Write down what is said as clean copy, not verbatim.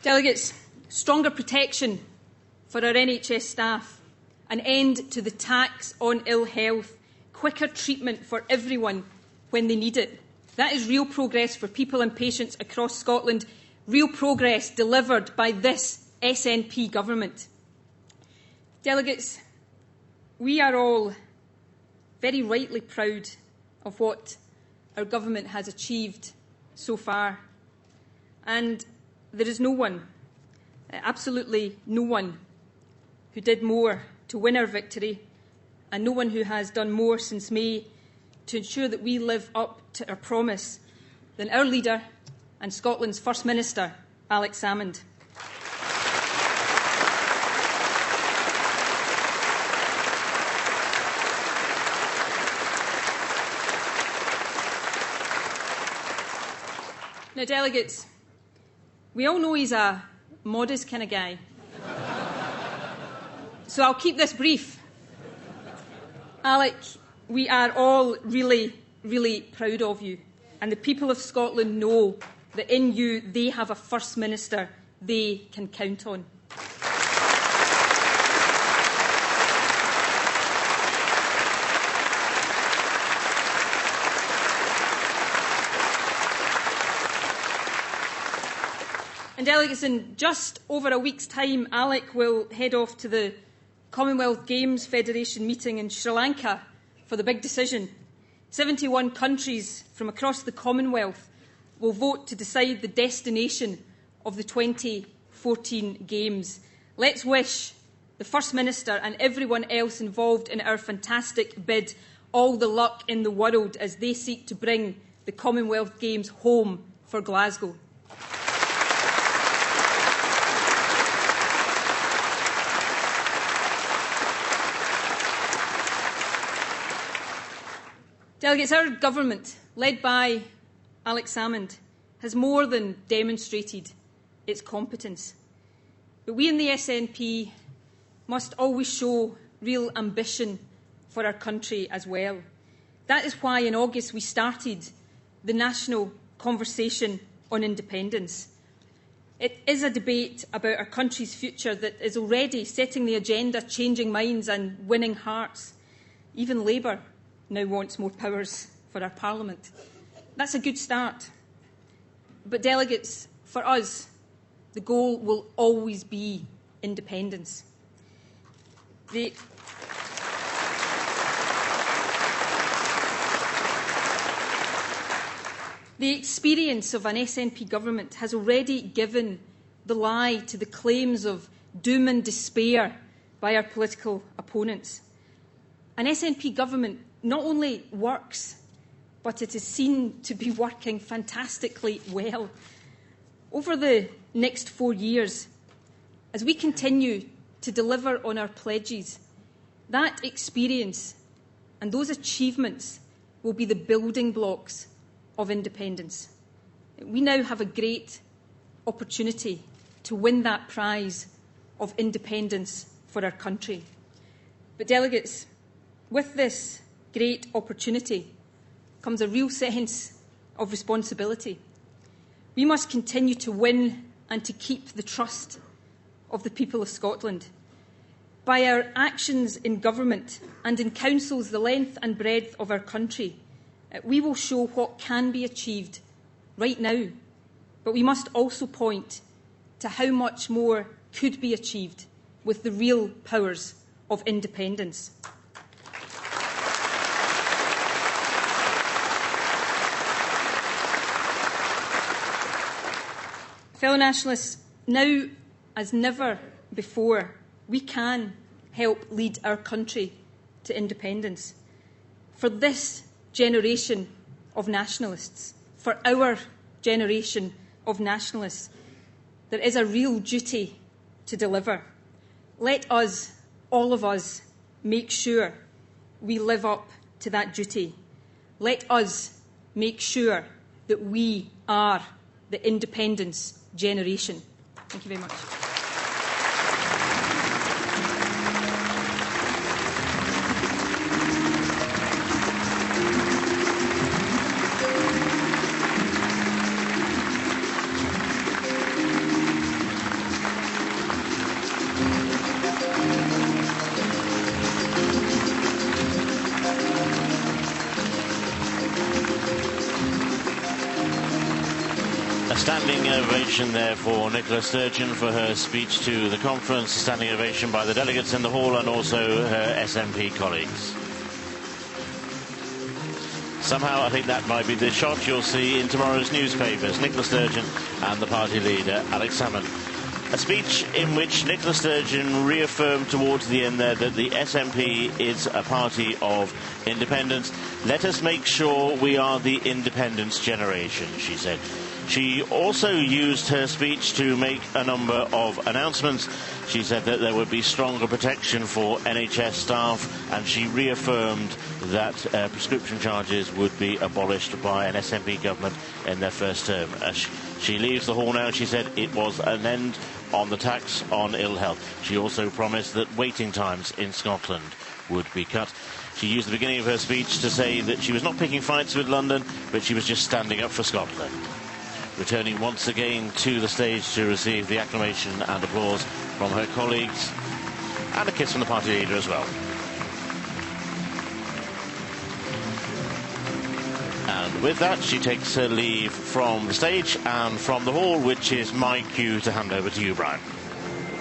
Delegates, stronger protection for our NHS staff, an end to the tax on ill health, quicker treatment for everyone when they need it. That is real progress for people and patients across Scotland, real progress delivered by this SNP government. Delegates, we are all very rightly proud of what our government has achieved so far. And there is no one, absolutely no one, who did more to win our victory, and no one who has done more since May to ensure that we live up to our promise than our leader and Scotland's First Minister, Alex Salmond. Now, delegates, we all know he's a modest kind of guy. So I'll keep this brief. Alec, we are all really, really proud of you. And the people of Scotland know that in you they have a First Minister they can count on. And delegates, in just over a week's time, Alec will head off to the Commonwealth Games Federation meeting in Sri Lanka for the big decision. 71 countries from across the Commonwealth will vote to decide the destination of the 2014 Games. Let's wish the First Minister and everyone else involved in our fantastic bid all the luck in the world as they seek to bring the Commonwealth Games home for Glasgow. Delegates, our government, led by Alex Salmond, has more than demonstrated its competence. But we in the SNP must always show real ambition for our country as well. That is why in August we started the national conversation on independence. It is a debate about our country's future that is already setting the agenda, changing minds and winning hearts. Even Labour now wants more powers for our Parliament. That's a good start. But delegates, for us, the goal will always be independence. The experience of an SNP government has already given the lie to the claims of doom and despair by our political opponents. An SNP government not only works, but it is seen to be working fantastically well. Over the next 4 years, as we continue to deliver on our pledges, that experience and those achievements will be the building blocks of independence. We now have a great opportunity to win that prize of independence for our country. But delegates, with this great opportunity comes a real sense of responsibility. We must continue to win and to keep the trust of the people of Scotland. By our actions in government and in councils the length and breadth of our country, we will show what can be achieved right now, but we must also point to how much more could be achieved with the real powers of independence. Fellow nationalists, now as never before, we can help lead our country to independence. For this generation of nationalists, for our generation of nationalists, there is a real duty to deliver. Let us, all of us, make sure we live up to that duty. Let us make sure that we are the independence generation. Thank you very much. Standing ovation there for Nicola Sturgeon for her speech to the conference. Standing ovation by the delegates in the hall and also her SNP colleagues. Somehow I think that might be the shot you'll see in tomorrow's newspapers. Nicola Sturgeon and the party leader, Alex Salmond. A speech in which Nicola Sturgeon reaffirmed towards the end there that the SNP is a party of independence. Let us make sure we are the independence generation, she said. She also used her speech to make a number of announcements. She said that there would be stronger protection for NHS staff, and she reaffirmed that prescription charges would be abolished by an SNP government in their first term. As she leaves the hall now, she said it was an end on the tax on ill health. She also promised that waiting times in Scotland would be cut. She used the beginning of her speech to say that she was not picking fights with London, but she was just standing up for Scotland. Returning once again to the stage to receive the acclamation and applause from her colleagues, and a kiss from the party leader as well. And with that, she takes her leave from the stage and from the hall, which is my cue to hand over to you, Brian.